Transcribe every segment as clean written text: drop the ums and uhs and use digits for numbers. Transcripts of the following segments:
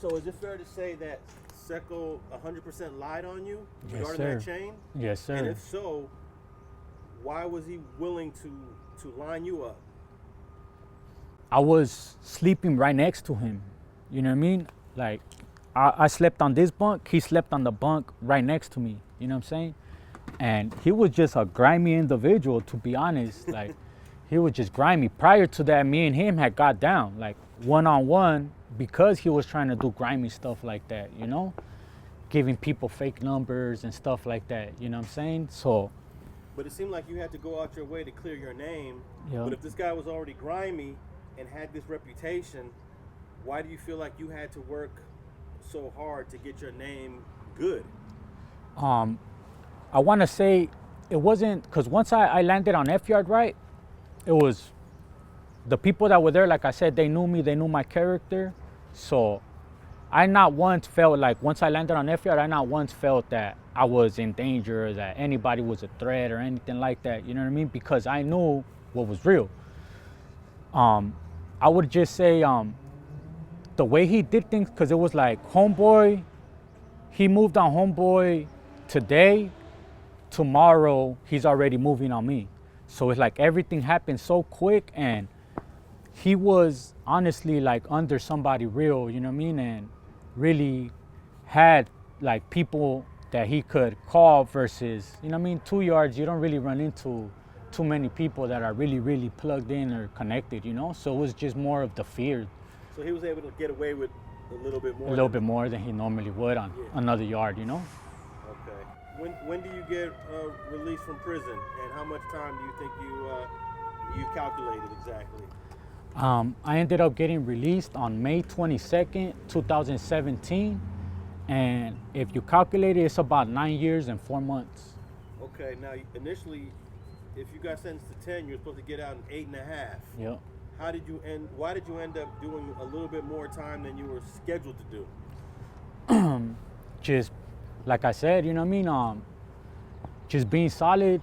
So is it fair to say that Seco 100% lied on you regarding that chain? Yes, sir. And if so, why was he willing to line you up? I was sleeping right next to him. You know what I mean? Like, I slept on this bunk, he slept on the bunk right next to me. You know what I'm saying? And he was just a grimy individual, to be honest. Like, he was just grimy. Prior to that, me and him had got down, like, one-on-one, because he was trying to do grimy stuff like that, you know? Giving people fake numbers and stuff like that, you know what I'm saying? So. But it seemed like you had to go out your way to clear your name. Yeah. But if this guy was already grimy and had this reputation, why do you feel like you had to work so hard to get your name good? I want to say it wasn't, because once I landed on F Yard, right, it was the people that were there, like I said, they knew me, they knew my character. So I not once felt like, once I landed on F Yard, I not once felt that I was in danger or that anybody was a threat or anything like that, you know what I mean? Because I knew what was real. I would just say the way he did things, because it was like homeboy, he moved on homeboy today, tomorrow he's already moving on me. So it's like everything happened so quick, and he was honestly like under somebody real, you know what I mean? And really had like people that he could call versus, you know what I mean? 2 yards, you don't really run into too many people that are really, really plugged in or connected, you know? So it was just more of the fear. So he was able to get away with a little bit more. A little bit more than he normally would on another yard, you know? Okay. When do you get released from prison, and how much time do you think you calculated exactly? I ended up getting released on May 22nd, 2017. And if you calculate it, it's about 9 years and 4 months. Okay, now initially, if you got sentenced to 10, you're supposed to get out in 8.5. Yep. Why did you end up doing a little bit more time than you were scheduled to do? Just like I said, you know what I mean? Just being solid,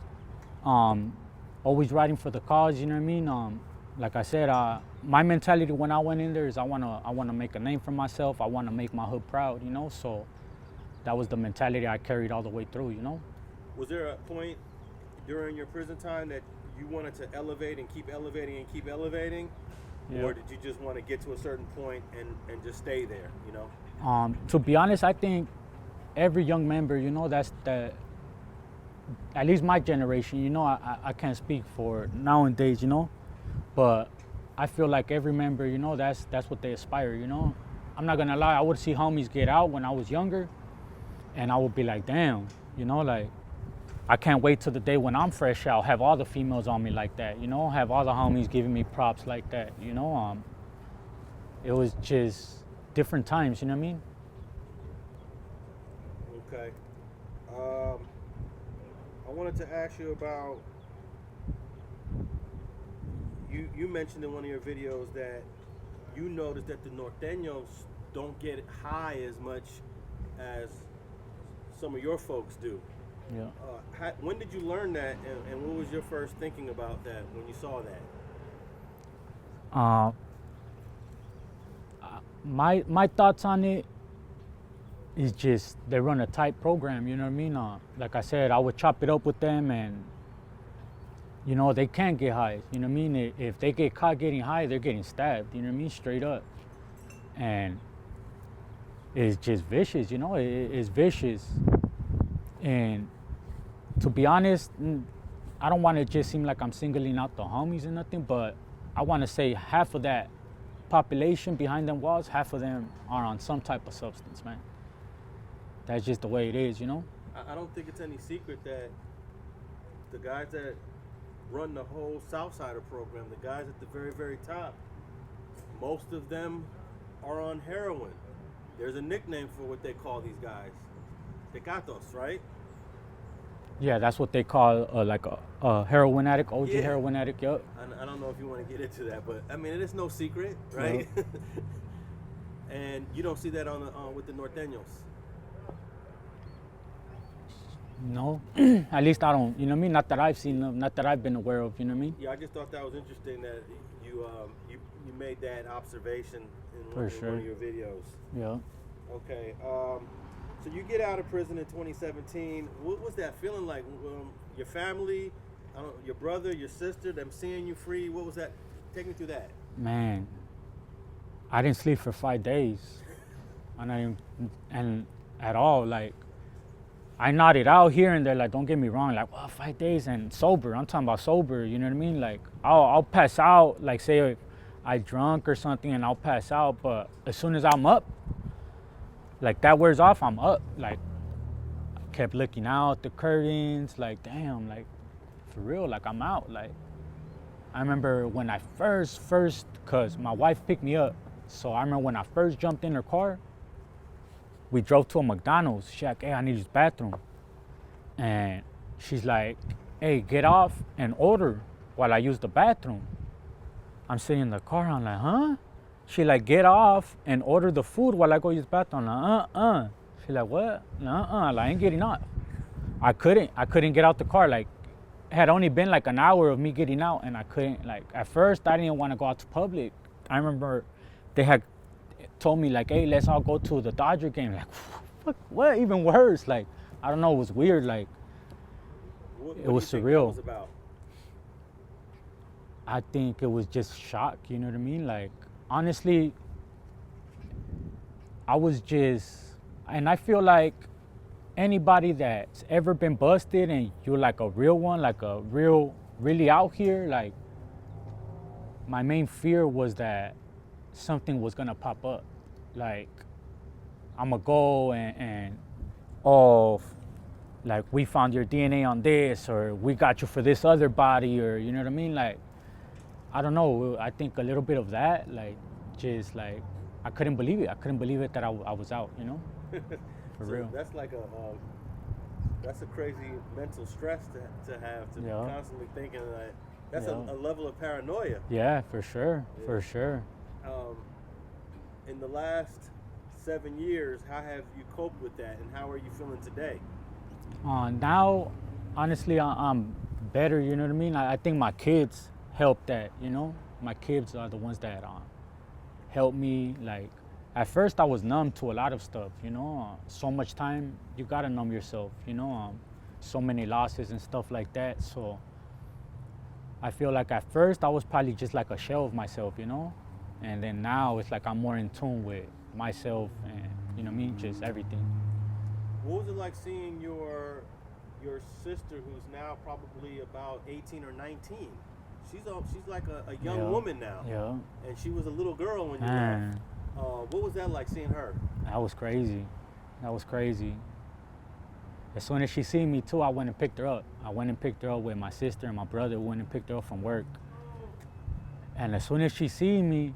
always riding for the cause, you know what I mean? Like I said, my mentality when I went in there is I wanna make a name for myself. I wanna make my hood proud, you know? So that was the mentality I carried all the way through, you know? Was there a point during your prison time that you wanted to elevate and keep elevating and keep elevating? Yeah. Or did you just want to get to a certain point and just stay there, you know? To be honest, I think every young member, you know, that's the, at least my generation, you know, I can't speak for nowadays, you know, but I feel like every member, you know, that's what they aspire, you know. I'm not gonna lie, I would see homies get out when I was younger, and I would be like, damn, you know, like, I can't wait till the day when I'm fresh out, have all the females on me like that, you know, have all the homies giving me props like that, you know. It was just different times, you know what I mean? Okay. I wanted to ask you about, you mentioned in one of your videos that you noticed that the Norteños don't get high as much as some of your folks do. Yeah. When did you learn that, and what was your first thinking about that when you saw that? My thoughts on it is just they run a tight program, you know what I mean? Like I said, I would chop it up with them, and you know, they can't get high, you know what I mean? If they get caught getting high, they're getting stabbed, you know what I mean? Straight up. And it's just vicious, you know, it's vicious. And to be honest, I don't want to just seem like I'm singling out the homies or nothing, but I want to say half of that population behind them walls, half of them are on some type of substance, man. That's just the way it is, you know? I don't think it's any secret that the guys that run the whole Southsider program, the guys at the very, very top, most of them are on heroin. There's a nickname for what they call these guys. Tecatos, right? Yeah, that's what they call like a heroin addict, OG heroin addict, yup. I don't know if you want to get into that, but I mean, it is no secret, right? Yep. And you don't see that on with the Norteños. No, at least I don't, you know what I mean? Not that I've seen them, not that I've been aware of, you know what I mean? Yeah, I just thought that was interesting that you you made that observation in For one sure. of your videos. Yeah. Okay. So you get out of prison in 2017. What was that feeling like? Your family, your brother, your sister, them seeing you free. What was that? Take me through that. Man, I didn't sleep for 5 days. And at all, like, I nodded out here and there, like, don't get me wrong, like, well, 5 days and sober. I'm talking about sober, you know what I mean? Like, I'll pass out, like, say if I drunk or something and I'll pass out, but as soon as I'm up, like, that wears off, I'm up. Like, I kept looking out the curtains, like, damn, like, for real, like, I'm out. Like, I remember when I first, cause my wife picked me up. So I remember when I first jumped in her car, we drove to a McDonald's. She's like, hey, I need to use the bathroom. And she's like, hey, get off and order while I use the bathroom. I'm sitting in the car, I'm like, huh? She like, get off and order the food while I go use the bathroom. I'm like, She's like, what? Like, I ain't getting off. I couldn't get out the car. Like, it had only been like an hour of me getting out and I couldn't, like, at first I didn't want to go out to public. I remember they had told me like, hey, let's all go to the Dodger game. Like, fuck, what? Even worse. Like, I don't know, it was weird. Like, it was surreal. That was about? I think it was just shock, you know what I mean? Like, honestly, I was just, and I feel like anybody that's ever been busted and you're like a real one, like a really out here, like, my main fear was that something was gonna pop up. Like, I'm gonna go and like, we found your DNA on this, or we got you for this other body, or, you know what I mean? Like, I don't know, I think a little bit of that, like, just like, I couldn't believe it. I couldn't believe it that I was out, you know? For So real. that's like that's a crazy mental stress to have, to be constantly thinking that. That's a level of paranoia. Yeah, for sure, for sure. In the last 7 years, how have you coped with that, and how are you feeling today? Now, honestly, I'm better, you know what I mean? I think my kids help that, you know? My kids are the ones that help me. Like, at first I was numb to a lot of stuff, you know? So much time, you gotta numb yourself, you know? So many losses and stuff like that. So I feel like at first I was probably just like a shell of myself, you know? And then now it's like I'm more in tune with myself and, you know what I mean, just everything. What was it like seeing your sister, who's now probably about 18 or 19? She's like a young woman now. Yeah. And she was a little girl when you left. What was that like, seeing her? That was crazy. That was crazy. As soon as she seen me too, I went and picked her up. I went and picked her up with my sister and my brother. Went and picked her up from work. And as soon as she seen me,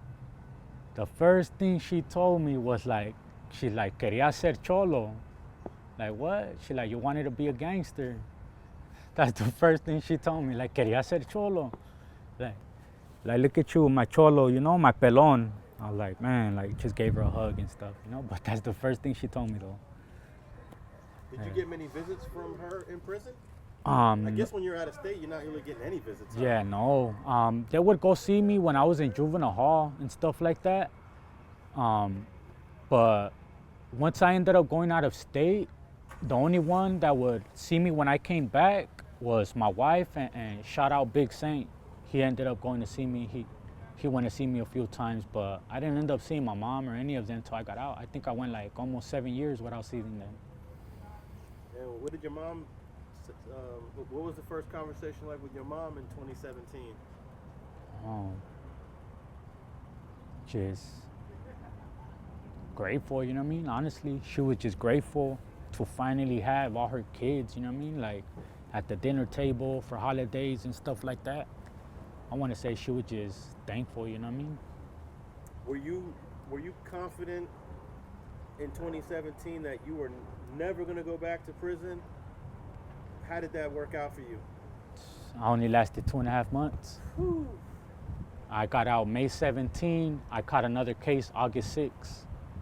the first thing she told me was like, she's like, quería ser cholo. Like, what? She like, you wanted to be a gangster. That's the first thing she told me, like, quería ser cholo. Like, look at you, my cholo, you know, my pelón. I was like, man, like, just gave her a hug and stuff, you know? But that's the first thing she told me, though. Did you get many visits from her in prison? I guess when you're out of state, you're not really getting any visits. Huh? Yeah, no. They would go see me when I was in juvenile hall and stuff like that. But once I ended up going out of state, the only one that would see me when I came back was my wife, and shout out Big Saint. He ended up going to see me. He went to see me a few times, but I didn't end up seeing my mom or any of them until I got out. I think I went like almost 7 years without seeing them. And what did your mom, what was the first conversation like with your mom in 2017? Just grateful, you know what I mean? Honestly, she was just grateful to finally have all her kids, you know what I mean? Like, at the dinner table for holidays and stuff like that. I want to say she was just thankful, you know what I mean? Were you confident in 2017 that you were never going to go back to prison? How did that work out for you? I only lasted 2.5 months. Whew. I got out May 17. I caught another case August 6.